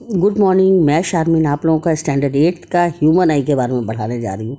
Good morning. मैं शारमीन आप लोगों का स्टैंडर्ड 8 का ह्यूमन आई के बारे में पढ़ाने जा रही हूँ।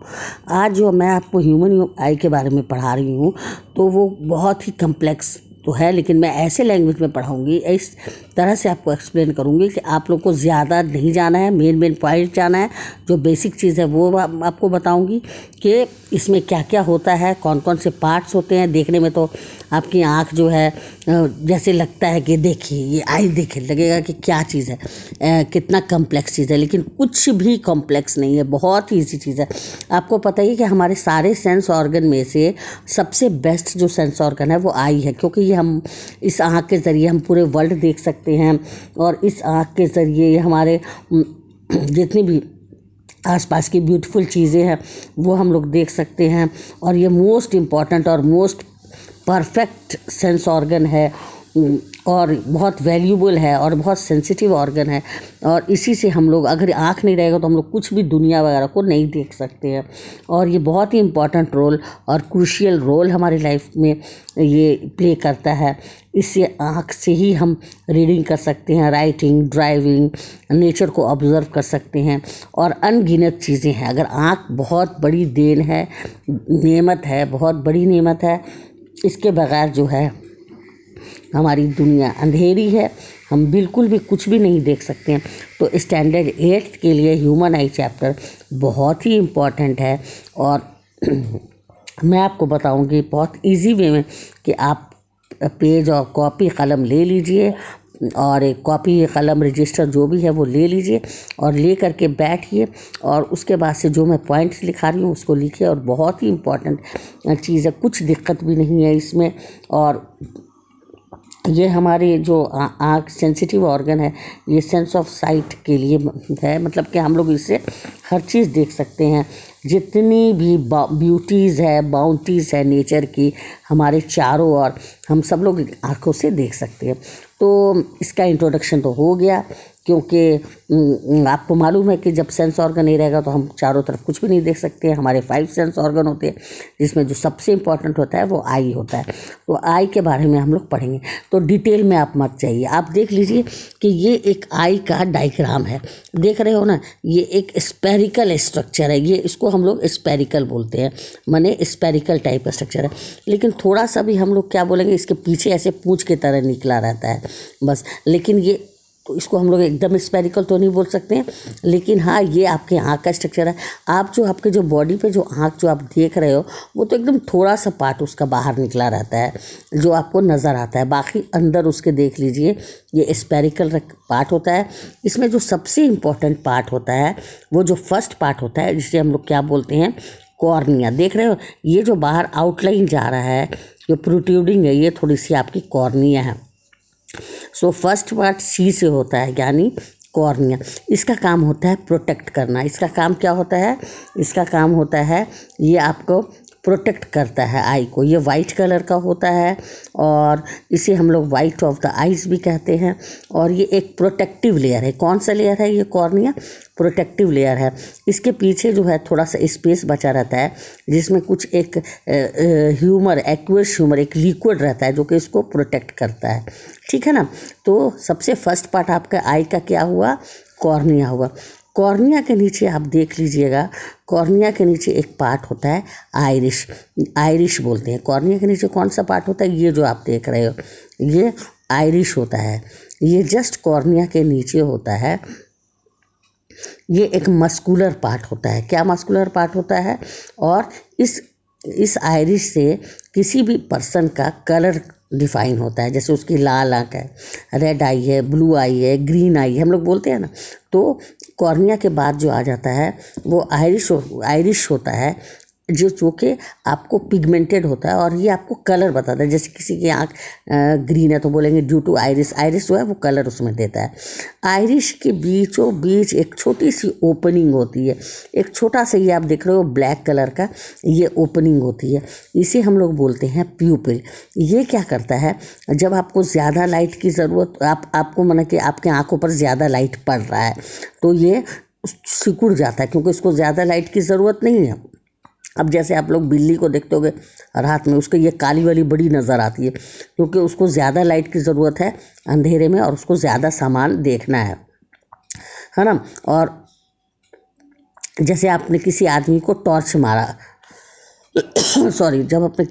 आज जो मैं आपको ह्यूमन आई के बारे में पढ़ा रही हूँ तो वो बहुत ही कम्प्लेक्स तो है, लेकिन मैं ऐसे लैंग्वेज में पढ़ाऊँगी, इस तरह से आपको एक्सप्लेन करूँगी कि आप लोग को ज़्यादा नहीं जाना है, मेन पॉइंट जाना है। जो बेसिक चीज़ है वो आपको बताऊँगी कि इसमें क्या क्या होता है, कौन कौन से पार्ट्स होते हैं। देखने में तो आपकी आँख जो है जैसे लगता है कि देखिए ये आई, देखे लगेगा कि क्या चीज़ है, कितना कॉम्प्लेक्स चीज़ है, लेकिन कुछ भी कॉम्प्लेक्स नहीं है, बहुत ही ईजी चीज़ है। आपको पता ही कि हमारे सारे सेंस ऑर्गन में से सबसे बेस्ट जो सेंस ऑर्गन है वो आई है, क्योंकि ये हम इस आँख के ज़रिए हम पूरे वर्ल्ड देख सकते हैं और इस आँख के ज़रिए हमारे जितनी भी आसपास की ब्यूटीफुल चीज़ें हैं वो हम लोग देख सकते हैं। और ये मोस्ट इम्पॉर्टेंट और मोस्ट परफेक्ट सेंस ऑर्गन है और बहुत वैल्यूबल है और बहुत सेंसिटिव ऑर्गन है। और इसी से हम लोग, अगर आँख नहीं रहेगा तो हम लोग कुछ भी दुनिया वगैरह को नहीं देख सकते हैं। और ये बहुत ही इम्पॉर्टेंट रोल और क्रूशियल रोल हमारी लाइफ में ये प्ले करता है। इससे आँख से ही हम रीडिंग कर सकते हैं, राइटिंग, ड्राइविंग, नेचर को ऑब्जर्व कर सकते हैं और अनगिनत चीज़ें हैं। अगर आँख बहुत बड़ी देन है, नेमत है, बहुत बड़ी नेमत है। इसके बगैर जो है हमारी दुनिया अंधेरी है, हम बिल्कुल भी कुछ भी नहीं देख सकते हैं। तो स्टैंडर्ड 8 के लिए ह्यूमन आई चैप्टर बहुत ही इम्पॉर्टेंट है और मैं आपको बताऊंगी बहुत इजी वे में कि आप पेज और कॉपी कलम ले लीजिए और एक कॉपी कलम रजिस्टर जो भी है वो ले लीजिए और ले करके बैठिए और उसके बाद से जो मैं पॉइंट्स लिखा रही हूँ उसको लिखिए। और बहुत ही इम्पॉर्टेंट चीज़ है, कुछ दिक्कत भी नहीं है इसमें। और ये हमारे जो आँख सेंसिटिव ऑर्गन है, ये सेंस ऑफ साइट के लिए है, मतलब कि हम लोग इससे हर चीज़ देख सकते हैं। जितनी भी ब्यूटीज़ है, बाउंटीज़ है नेचर की, हमारे चारों ओर हम सब लोग आँखों से देख सकते हैं। तो इसका इंट्रोडक्शन तो हो गया, क्योंकि आपको मालूम है कि जब सेंस ऑर्गन नहीं रहेगा तो हम चारों तरफ कुछ भी नहीं देख सकते हैं। हमारे 5 सेंस ऑर्गन होते हैं, जिसमें जो सबसे इम्पॉर्टेंट होता है वो आई होता है। तो आई के बारे में हम लोग पढ़ेंगे, तो डिटेल में आप मत जाइए। आप देख लीजिए कि ये एक आई का डायग्राम है, देख रहे हो ना। ये एक स्पेरिकल स्ट्रक्चर है, ये इसको हम लोग स्पेरिकल बोलते हैं, माने स्पेरिकल टाइप का स्ट्रक्चर है। लेकिन थोड़ा सा भी हम लोग क्या बोलेंगे, इसके पीछे ऐसे पूंछ की तरह निकला रहता है बस। लेकिन ये तो इसको हम लोग एकदम स्पेरिकल तो नहीं बोल सकते हैं, लेकिन हाँ ये आपके आँख का स्ट्रक्चर है। आप जो आपके जो बॉडी पे जो आँख जो आप देख रहे हो वो तो एकदम थोड़ा सा पार्ट उसका बाहर निकला रहता है जो आपको नज़र आता है, बाकी अंदर उसके देख लीजिए ये स्पेरिकल पार्ट होता है। इसमें जो सबसे इम्पोर्टेंट पार्ट होता है वो जो फर्स्ट पार्ट होता है, जिसे हम लोग क्या बोलते हैं, कॉर्निया। देख रहे हो ये जो बाहर आउटलाइन जा रहा है, जो प्रोट्रूडिंग है, ये थोड़ी सी आपकी कॉर्निया है। सो फर्स्ट पार्ट सी से होता है, यानी कॉर्निया। इसका काम होता है प्रोटेक्ट करना। इसका काम क्या होता है, इसका काम होता है ये आपको प्रोटेक्ट करता है आई को। ये वाइट कलर का होता है और इसे हम लोग वाइट ऑफ द आइज भी कहते हैं। और ये एक प्रोटेक्टिव लेयर है। कौन सा लेयर है ये, कॉर्निया प्रोटेक्टिव लेयर है। इसके पीछे जो है थोड़ा सा स्पेस बचा रहता है, जिसमें कुछ एक ह्यूमर, एक्वस ह्यूमर, एक लिक्विड रहता है जो कि इसको प्रोटेक्ट करता है, ठीक है ना। तो सबसे फर्स्ट पार्ट आपका आई का क्या हुआ, कॉर्निया हुआ। कॉर्निया के नीचे आप देख लीजिएगा, कॉर्निया के नीचे एक पार्ट होता है आइरिश, आइरिश बोलते हैं। कॉर्निया के नीचे कौन सा पार्ट होता है, ये जो आप देख रहे हो ये आइरिश होता है। ये जस्ट कॉर्निया के नीचे होता है। ये एक मस्कुलर पार्ट होता है। क्या मस्कुलर पार्ट होता है, और इस आइरिश से किसी भी पर्सन का कलर डिफाइन होता है। जैसे उसकी लाल आँख है, रेड आई है, ब्लू आई है, ग्रीन आई है, हम लोग बोलते हैं ना। तो कॉर्निया के बाद जो आ जाता है वो आइरिश होता है, जो कि आपको पिगमेंटेड होता है और ये आपको कलर बताता है। जैसे किसी की आँख ग्रीन है तो बोलेंगे ड्यू टू आइरिस, आइरिस जो है वो कलर उसमें देता है। आइरिश के बीचों बीच एक छोटी सी ओपनिंग होती है, एक छोटा सा, ये आप देख रहे हो ब्लैक कलर का, ये ओपनिंग होती है। इसे हम लोग बोलते हैं प्यूपिल। ये क्या करता है, जब आपको ज़्यादा लाइट की ज़रूरत, आपको माना कि आपके आँखों पर ज़्यादा लाइट पड़ रहा है तो ये सिकुड़ जाता है, क्योंकि इसको ज़्यादा लाइट की ज़रूरत नहीं है। अब जैसे आप लोग बिल्ली को देखते होगे रात में, उसको ये काली वाली बड़ी नज़र आती है, क्योंकि उसको ज़्यादा लाइट की ज़रूरत है अंधेरे में और उसको ज़्यादा सामान देखना है। है ना। और जैसे आपने किसी आदमी को टॉर्च मारा, सॉरी, जब आपने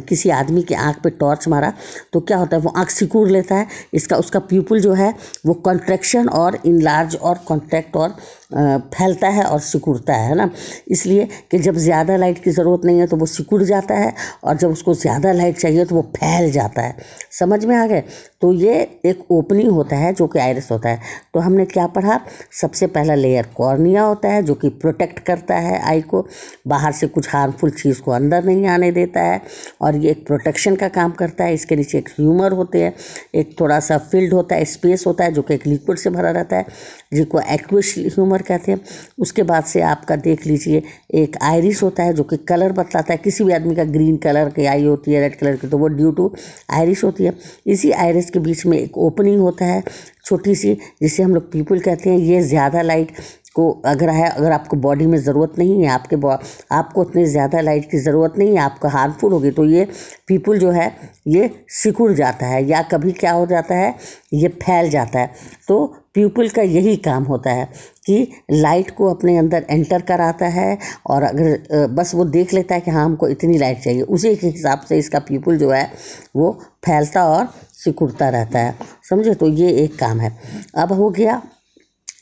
किसी आदमी की आंख पे टॉर्च मारा तो क्या होता है, वो आंख सिकुड़ लेता है। उसका प्यूपिल जो है वो कॉन्ट्रैक्शन और इनलार्ज और कॉन्ट्रैक्ट और फैलता है और सिकुड़ता है ना। इसलिए कि जब ज़्यादा लाइट की ज़रूरत नहीं है तो वो सिकुड़ जाता है, और जब उसको ज़्यादा लाइट चाहिए तो वो फैल जाता है। समझ में आ गए। तो ये एक ओपनिंग होता है जो कि आइरिस होता है। तो हमने क्या पढ़ा, सबसे पहला लेयर कॉर्निया होता है जो कि प्रोटेक्ट करता है आई को, बाहर से कुछ हार्मफुल चीज़ को अंदर नहीं आने देता है, और ये एक प्रोटेक्शन का काम करता है। इसके नीचे एक ह्यूमर होते हैं, एक थोड़ा सा फील्ड होता है, स्पेस होता है जो कि एक लिक्विड से भरा रहता है, जिसको एक्विस ह्यूमर कहते हैं। उसके बाद से आपका देख लीजिए एक आइरिस होता है जो कि कलर बतलाता है। किसी भी आदमी का ग्रीन कलर की आई होती है, रेड कलर की, तो वो ड्यू टू आइरिस होती है। इसी आइरिस के बीच में एक ओपनिंग होता है छोटी सी, जिसे हम लोग पीपल कहते हैं। ये ज़्यादा लाइट को अगर आपको बॉडी में ज़रूरत नहीं है, आपको उतनी ज़्यादा लाइट की ज़रूरत नहीं है, आपको हार्मफुल होगी, तो ये पीपल जो है ये सिकुड़ जाता है, या कभी क्या हो जाता है, ये फैल जाता है। तो प्यूपिल का यही काम होता है कि लाइट को अपने अंदर एंटर कराता है, और अगर बस वो देख लेता है कि हाँ हमको इतनी लाइट चाहिए, उसी के हिसाब से इसका प्यूपिल जो है वो फैलता और सिकुड़ता रहता है। समझे। तो ये एक काम है। अब हो गया,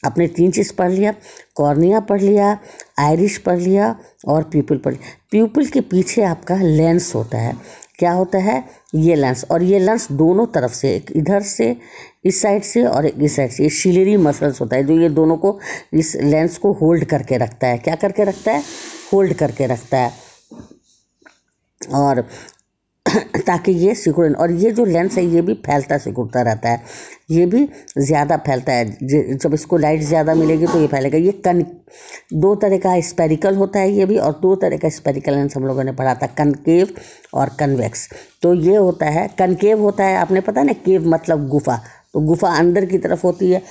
आपने 3 चीज़ पढ़ लिया, कॉर्निया पढ़ लिया, आइरिस पढ़ लिया और प्यूपिल पढ़ लिया। प्यूपिल के पीछे आपका लेंस होता है। क्या होता है, ये लेंस, और ये लेंस दोनों तरफ से, एक इधर से इस साइड से और एक इस साइड से, ये सिलेरी मसल्स होता है जो ये दोनों को, इस लेंस को होल्ड करके रखता है। क्या करके रखता है, होल्ड करके रखता है, और ताकि ये सिकुड़े। और ये जो लेंस है ये भी फैलता सिकुड़ता रहता है, ये भी ज़्यादा फैलता है। जब इसको लाइट ज़्यादा मिलेगी तो ये फैलेगा। ये दो तरह का स्पेरिकल होता है ये भी, और 2 तरह का स्पेरिकल लेंस हम लोगों ने पढ़ा था, कनकेव और कन्वेक्स। तो ये होता है कनकेव होता है, आपने पता ना, केव मतलब गुफा, तो गुफा अंदर की तरफ होती है,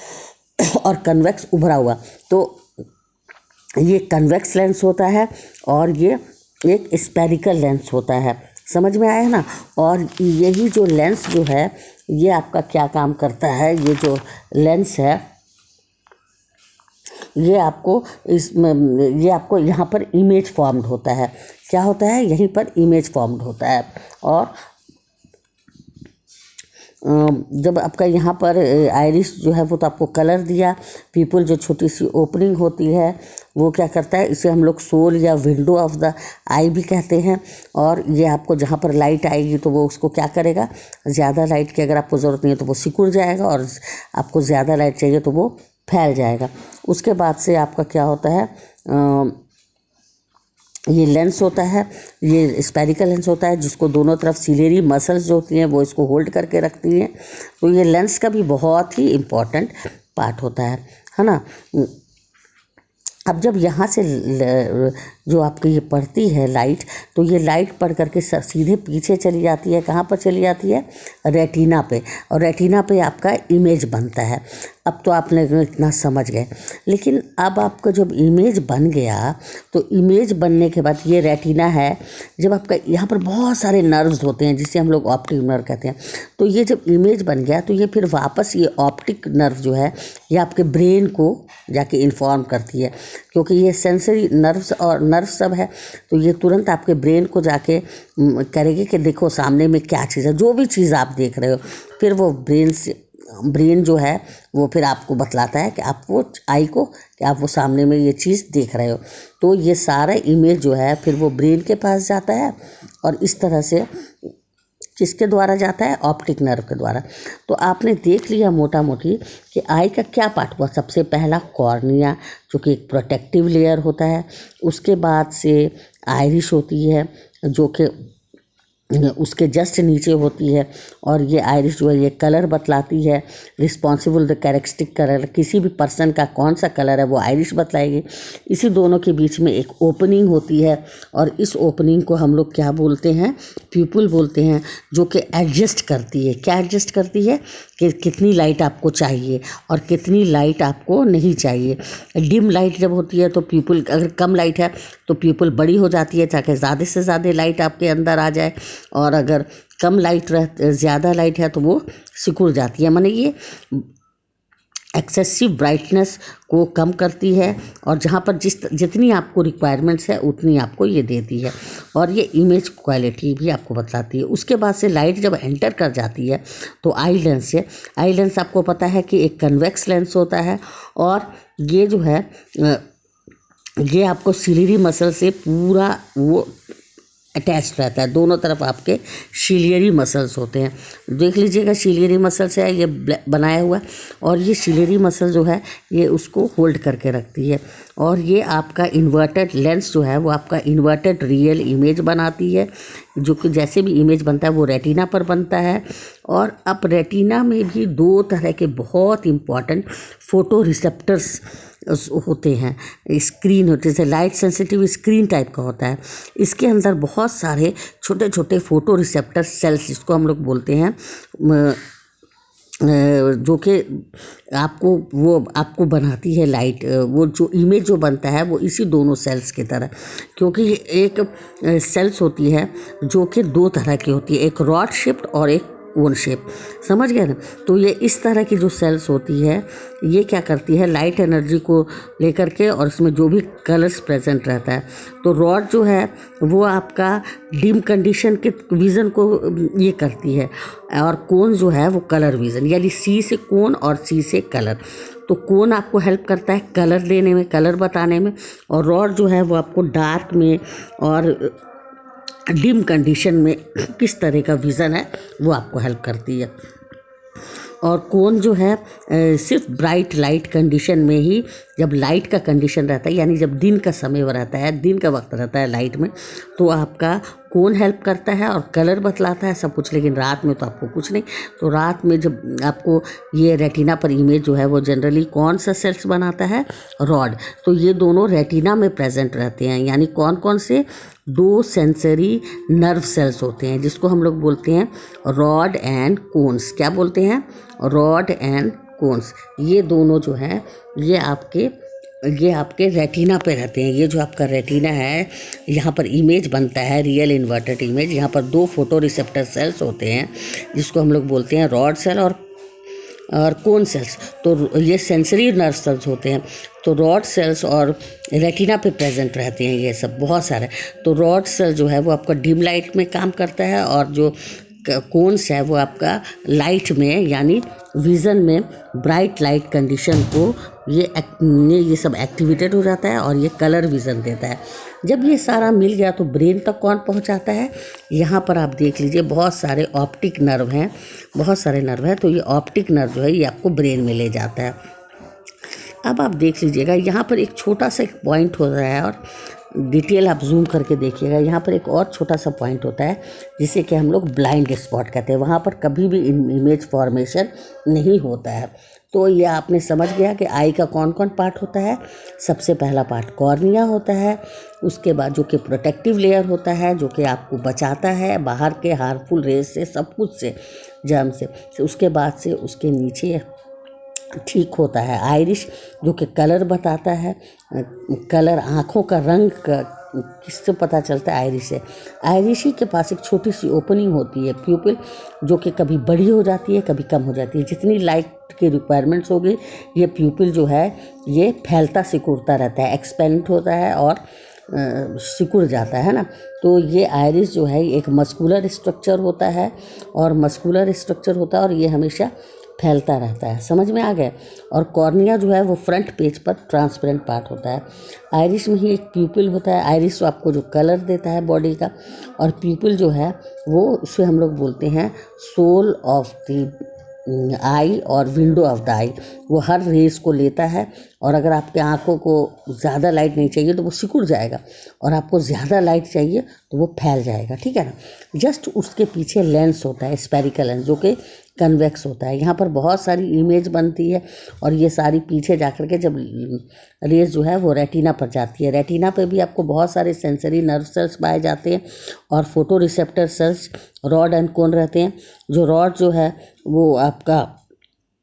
और कन्वेक्स उभरा हुआ। तो ये कन्वेक्स लेंस होता है, और ये एक स्पेरिकल लेंस होता है। समझ में आया ना। और यही जो लेंस जो है ये आपका क्या काम करता है, ये जो लेंस है ये आपको यहाँ पर इमेज फॉर्म्ड होता है। क्या होता है, यहीं पर इमेज फॉर्म्ड होता है। और जब आपका यहाँ पर आइरिस जो है वो तो आपको कलर दिया, पीपल जो छोटी सी ओपनिंग होती है वो क्या करता है, इसे हम लोग सोल या विंडो ऑफ द आई भी कहते हैं। और ये आपको जहाँ पर लाइट आएगी तो वो उसको क्या करेगा, ज़्यादा लाइट की अगर आपको ज़रूरत नहीं है तो वो सिकुड़ जाएगा, और आपको ज़्यादा लाइट चाहिए तो वो फैल जाएगा। उसके बाद से आपका क्या होता है, ये लेंस होता है, ये स्पेरिकल लेंस होता है, जिसको दोनों तरफ सिलेरी मसल्स जो होती हैं वो इसको होल्ड करके रखती हैं। तो ये लेंस का भी बहुत ही इम्पॉर्टेंट पार्ट होता है ना। अब जब यहाँ से जो आपकी ये पड़ती है लाइट, तो ये लाइट पड़ करके सीधे पीछे चली जाती है। कहाँ पर चली जाती है, रेटिना पे, और रेटिना पे आपका इमेज बनता है। अब तो आपने इतना समझ गए। लेकिन अब आपका जब इमेज बन गया, तो इमेज बनने के बाद ये रेटिना है, जब आपका यहाँ पर बहुत सारे नर्व्स होते हैं जिसे हम लोग ऑप्टिक नर्व कहते हैं। तो ये जब इमेज बन गया तो ये फिर वापस ये ऑप्टिक नर्व जो है ये आपके ब्रेन को जाके इन्फॉर्म करती है, क्योंकि ये सेंसरी नर्व्स और नर्व सब है। तो ये तुरंत आपके ब्रेन को जाके करेगी कि देखो सामने में क्या चीज़ है, जो भी चीज़ आप देख रहे हो, फिर वो ब्रेन जो है वो फिर आपको बतलाता है कि आप वो आई को कि आप वो सामने में ये चीज़ देख रहे हो। तो ये सारा इमेज जो है फिर वो ब्रेन के पास जाता है, और इस तरह से किसके द्वारा जाता है, ऑप्टिक नर्व के द्वारा। तो आपने देख लिया मोटा मोटी कि आई का क्या पार्ट हुआ। सबसे पहला कॉर्निया जो कि एक प्रोटेक्टिव लेयर होता है, उसके बाद से आइरिस होती है जो कि उसके जस्ट नीचे होती है, और ये आइरिस जो है ये कलर बतलाती है, रिस्पॉन्सिबल द कैरेक्टरिस्टिक कलर, किसी भी पर्सन का कौन सा कलर है वो आइरिस बतलाएगी। इसी दोनों के बीच में एक ओपनिंग होती है, और इस ओपनिंग को हम लोग क्या बोलते हैं, प्यूपिल बोलते हैं, जो कि एडजस्ट करती है। क्या एडजस्ट करती है कि कितनी लाइट आपको चाहिए और कितनी लाइट आपको नहीं चाहिए। डिम लाइट जब होती है तो प्यूपिल, अगर कम लाइट है तो प्यूपिल बड़ी हो जाती है ताकि ज़्यादा से ज़्यादा लाइट आपके अंदर आ जाए, और अगर कम लाइट ज़्यादा लाइट है तो वो सिकुड़ जाती है। माने ये एक्सेसिव ब्राइटनेस को कम करती है, और जहाँ पर जितनी आपको रिक्वायरमेंट्स है उतनी आपको ये देती है, और ये इमेज क्वालिटी भी आपको बताती है। उसके बाद से लाइट जब एंटर कर जाती है तो आई लेंस है। आई लेंस आपको पता है कि एक कन्वेक्स लेंस होता है, और ये जो है ये आपको सिलियरी मसल से पूरा वो अटैच रहता है। दोनों तरफ आपके सिलियरी मसल्स होते हैं। देख लीजिएगा, सिलियरी मसल्स है ये बनाया हुआ, और ये सिलियरी मसल जो है ये उसको होल्ड करके रखती है, और ये आपका इन्वर्टेड लेंस जो है वो आपका इन्वर्टेड रियल इमेज बनाती है, जो कि जैसे भी इमेज बनता है वो रेटिना पर बनता है। और अब रेटिना में भी दो तरह के बहुत इम्पॉर्टेंट फोटो रिसेप्टर्स होते हैं, स्क्रीन होती है, जैसे लाइट सेंसिटिव स्क्रीन टाइप का होता है। इसके अंदर बहुत सारे छोटे छोटे फोटो रिसेप्टर सेल्स, जिसको हम लोग बोलते हैं, जो कि आपको बनाती है लाइट, वो जो इमेज जो बनता है वो इसी दोनों सेल्स की तरह, क्योंकि एक सेल्स होती है जो कि दो तरह की होती है, एक रॉड शेप्ड और एक कोन शेप, समझ गए ना। तो ये इस तरह की जो सेल्स होती है ये क्या करती है, लाइट एनर्जी को लेकर के, और उसमें जो भी कलर्स प्रेजेंट रहता है, तो रॉड जो है वो आपका डिम कंडीशन के विज़न को ये करती है, और कोन जो है वो कलर विज़न, यानी सी से कोन और सी से कलर। तो कोन आपको हेल्प करता है कलर देने में, कलर बताने में, और रॉड जो है वो आपको डार्क में और डिम कंडीशन में किस तरह का विज़न है वो आपको हेल्प करती है। और कोन जो है सिर्फ ब्राइट लाइट कंडीशन में ही, जब लाइट का कंडीशन रहता है, यानी जब दिन का समय रहता है, दिन का वक्त रहता है लाइट में, तो आपका कोन हेल्प करता है और कलर बतलाता है सब कुछ। लेकिन रात में तो आपको कुछ नहीं। तो रात में जब आपको ये रेटिना पर इमेज जो है वो जनरली कौन सा सेल्स बनाता है, रॉड। तो ये दोनों रेटिना में प्रेजेंट रहते हैं, यानी कौन कौन से, दो सेंसरी नर्व सेल्स होते हैं, जिसको हम लोग बोलते हैं रॉड एंड कोन्स। क्या बोलते हैं, रॉड एंड कोन्स। ये दोनों जो हैं ये आपके रेटिना पे रहते हैं। ये जो आपका रेटिना है, यहाँ पर इमेज बनता है रियल इन्वर्टेड इमेज। यहाँ पर दो फोटो रिसेप्टर सेल्स होते हैं, जिसको हम लोग बोलते हैं रॉड सेल और कोन सेल्स। तो ये सेंसरी नर्व सेल्स होते हैं। तो रॉड सेल्स और रेटिना पे प्रेजेंट रहते हैं ये सब बहुत सारे। तो रॉड सेल जो है वो आपका डिम लाइट में काम करता है, और जो कोन्स है वो आपका लाइट में, यानी विज़न में ब्राइट लाइट कंडीशन को ये सब एक्टिवेटेड हो जाता है, और ये कलर विज़न देता है। जब ये सारा मिल गया तो ब्रेन तक कौन पहुंचाता है, यहाँ पर आप देख लीजिए बहुत सारे ऑप्टिक नर्व हैं, बहुत सारे नर्व हैं। तो ये ऑप्टिक नर्व जो है ये आपको ब्रेन में ले जाता है। अब आप देख लीजिएगा, यहाँ पर एक छोटा सा एक पॉइंट हो रहा है, और डिटेल आप जूम करके देखिएगा। यहाँ पर एक और छोटा सा पॉइंट होता है जिसे कि हम लोग ब्लाइंड स्पॉट कहते हैं। वहाँ पर कभी भी इमेज फॉर्मेशन नहीं होता है। तो ये आपने समझ गया कि आई का कौन कौन पार्ट होता है। सबसे पहला पार्ट कॉर्निया होता है, उसके बाद जो कि प्रोटेक्टिव लेयर होता है, जो कि आपको बचाता है बाहर के हार्मफुल रेज से, सब कुछ से, जर्म से। उसके बाद से उसके नीचे ठीक होता है आइरिश, जो कि कलर बताता है। कलर, आँखों का रंग किससे पता चलता है, आइरिश से। आइरिश ही के पास एक छोटी सी ओपनिंग होती है, प्यूपिल, जो कि कभी बड़ी हो जाती है कभी कम हो जाती है। जितनी लाइट की रिक्वायरमेंट्स होगी, ये प्यूपिल जो है ये फैलता सिकुड़ता रहता है, एक्सपेंड होता है और सिकुड़ जाता है ना। तो ये आइरिस जो है एक मस्कुलर स्ट्रक्चर होता है, और मस्कुलर स्ट्रक्चर होता है, और ये हमेशा फैलता रहता है। समझ में आ गया। और कॉर्निया जो है वो फ्रंट पेज पर ट्रांसपेरेंट पार्ट होता है। आइरिस में ही एक प्यूपिल होता है। आइरिस तो आपको जो कलर देता है बॉडी का, और प्यूपिल जो है वो इसे हम लोग बोलते हैं सोल ऑफ द आई और विंडो ऑफ द आई। वो हर रेस को लेता है, और अगर आपके आँखों को ज़्यादा लाइट नहीं चाहिए तो वो सिकुड़ जाएगा, और आपको ज़्यादा लाइट चाहिए तो वो फैल जाएगा, ठीक है ना। जस्ट उसके पीछे लेंस होता है, स्पेरिकल लेंस, जो कि कन्वेक्स होता है। यहाँ पर बहुत सारी इमेज बनती है, और ये सारी पीछे जाकर के जब रेस जो है वो रेटिना पर जाती है। रेटिना पे भी आपको बहुत सारे सेंसरी नर्व सेल्स पाए जाते हैं, और photo receptor cells rod and कोन रहते हैं। जो रॉड जो है वो आपका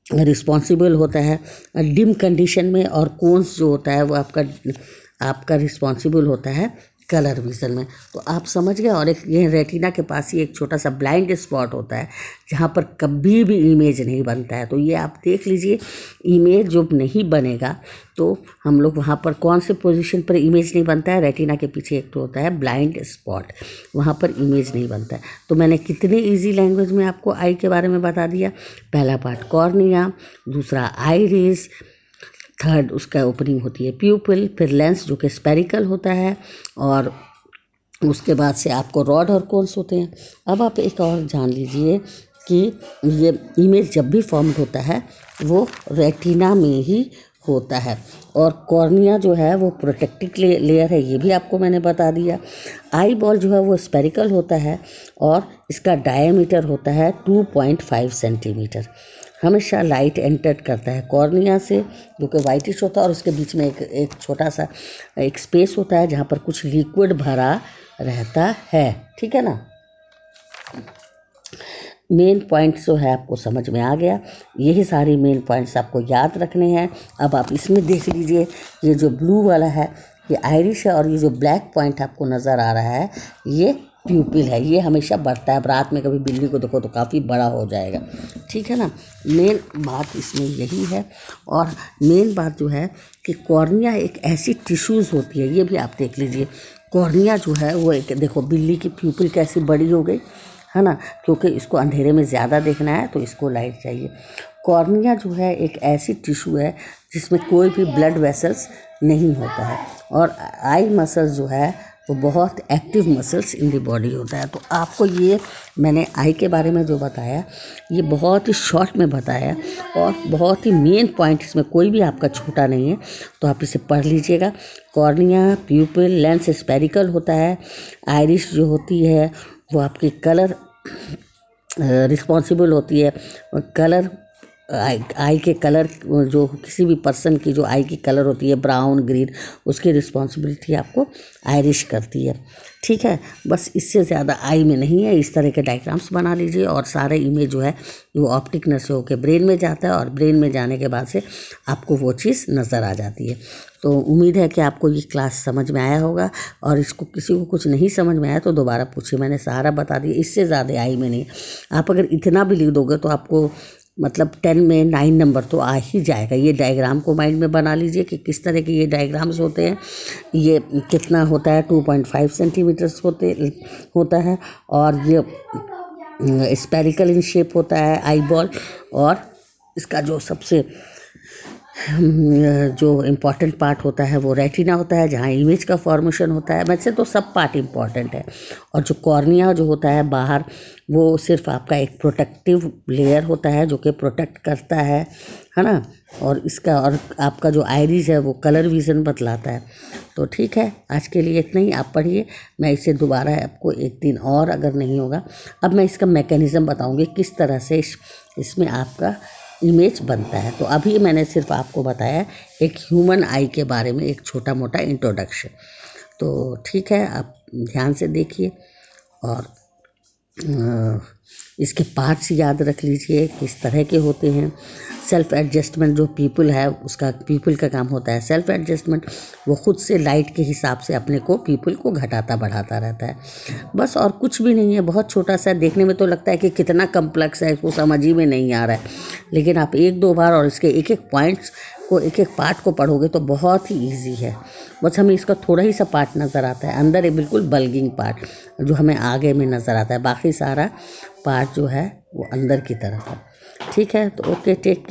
रिस्पॉन्सिबल होता है डिम कंडीशन में, और कोन्स जो होता है वो आपका रिस्पॉन्सिबल होता है कलर विज़न में। तो आप समझ गए। और एक ये रेटिना के पास ही एक छोटा सा ब्लाइंड स्पॉट होता है जहाँ पर कभी भी इमेज नहीं बनता है। तो ये आप देख लीजिए, इमेज जो नहीं बनेगा तो हम लोग वहाँ पर कौन से पोजीशन पर इमेज नहीं बनता है, रेटिना के पीछे एक तो होता है ब्लाइंड स्पॉट, वहाँ पर इमेज नहीं बनता है। तो मैंने कितनी ईजी लैंग्वेज में आपको आई के बारे में बता दिया। पहला पार्ट कॉर्निया, दूसरा आइरिस, थर्ड उसका ओपनिंग होती है प्यूपिल, फिर लेंस जो कि स्पेरिकल होता है, और उसके बाद से आपको रॉड और कोन्स होते हैं। अब आप एक और जान लीजिए कि ये इमेज जब भी फॉर्म होता है वो रेटिना में ही होता है, और कॉर्निया जो है वो प्रोटेक्टिव लेयर है, ये भी आपको मैंने बता दिया। आई बॉल जो है वो स्पेरिकल होता है और इसका डायमीटर होता है 2.5 सेंटीमीटर। हमेशा लाइट एंटर करता है कॉर्निया से, जो कि वाइटिश होता है, और उसके बीच में एक छोटा सा एक स्पेस होता है जहाँ पर कुछ लिक्विड भरा रहता है। ठीक है ना। मेन पॉइंट्स जो है आपको समझ में आ गया। यही सारी मेन पॉइंट्स आपको याद रखने हैं। अब आप इसमें देख लीजिए, ये जो ब्लू वाला है ये आइरिश है, और ये जो ब्लैक पॉइंट आपको नज़र आ रहा है ये प्यूपिल है। ये हमेशा बढ़ता है। अब रात में कभी बिल्ली को देखो तो काफ़ी बड़ा हो जाएगा। ठीक है ना। मेन बात इसमें यही है। और मेन बात जो है कि कॉर्निया एक ऐसी टिश्यूज़ होती है, ये भी आप देख लीजिए। कॉर्निया जो है वो एक, देखो बिल्ली की प्यूपिल कैसी बड़ी हो गई है ना, क्योंकि इसको अंधेरे में ज़्यादा देखना है तो इसको लाइट चाहिए। कॉर्निया जो है एक ऐसी टिश्यू है जिसमें कोई भी ब्लड वेसल्स नहीं होता है, और आई मसल्स जो है वो बहुत active muscles in the body होता है। तो आपको ये मैंने आई के बारे में जो बताया ये बहुत ही शॉर्ट में बताया, और बहुत ही मेन पॉइंट इसमें कोई भी आपका छोटा नहीं है, तो आप इसे पढ़ लीजिएगा। कॉर्निया, प्यूपिल, लेंस स्पेरिकल होता है, आइरिश जो होती है वो आपकी कलर रिस्पॉन्सिबल होती है। कलर आई के कलर, जो किसी भी पर्सन की जो आई की कलर होती है ब्राउन ग्रीन, उसकी रिस्पॉन्सिबिलिटी आपको आइरिश करती है। ठीक है। बस इससे ज़्यादा आई में नहीं है। इस तरह के डायग्राम्स बना लीजिए, और सारे इमेज जो है वो ऑप्टिक नर्व से होकर ब्रेन में जाता है, और ब्रेन में जाने के बाद से आपको वो चीज़ नज़र आ जाती है। तो उम्मीद है कि आपको ये क्लास समझ में आया होगा, और इसको किसी को कुछ नहीं समझ में आया तो दोबारा पूछिए, मैंने सारा बता दिया। इससे ज़्यादा आई में नहीं। आप अगर इतना भी लिख दोगे तो आपको मतलब 10 में 9 नंबर तो आ ही जाएगा। ये डायग्राम को माइंड में बना लीजिए कि किस तरह के ये डायग्राम्स होते हैं। ये कितना होता है, 2.5 सेंटीमीटर्स होता है, और ये स्पेरिकल इन शेप होता है आई बॉल, और इसका जो सबसे जो इम्पॉर्टेंट पार्ट होता है वो रेटिना होता है, जहाँ इमेज का फॉर्मेशन होता है। वैसे तो सब पार्ट इम्पॉर्टेंट है, और जो कॉर्निया जो होता है बाहर, वो सिर्फ आपका एक प्रोटेक्टिव लेयर होता है जो कि प्रोटेक्ट करता है ना। और इसका, और आपका जो आइरिस है वो कलर विज़न बतलाता है। तो ठीक है, आज के लिए इतना ही। आप पढ़िए, मैं इसे दोबारा आपको एक दिन और अगर नहीं होगा, अब मैं इसका मैकेनिज़्म बताऊँगी किस तरह से इसमें आपका इमेज बनता है। तो अभी मैंने सिर्फ आपको बताया एक ह्यूमन आई के बारे में एक छोटा मोटा इंट्रोडक्शन। तो ठीक है, आप ध्यान से देखिए, और इसके पार्ट्स याद रख लीजिए किस तरह के होते हैं। सेल्फ एडजस्टमेंट जो पीपल है, उसका पीपल का काम होता है सेल्फ एडजस्टमेंट। वो खुद से लाइट के हिसाब से अपने को पीपल को घटाता बढ़ाता रहता है, बस, और कुछ भी नहीं है। बहुत छोटा सा, देखने में तो लगता है कि कितना कम्प्लेक्स है, इसको समझ ही में नहीं आ रहा है, लेकिन आप 1-2 बार और इसके एक एक पॉइंट्स को, एक एक पार्ट को पढ़ोगे तो बहुत ही ईजी है। बस हमें इसका थोड़ा ही सा पार्ट नज़र आता है, अंदर एक बिल्कुल बल्गिंग पार्ट जो हमें आगे में नज़र आता है, बाकी सारा पार्ट जो है वो अंदर की तरफ है। ठीक है, तो ओके, टेक केयर।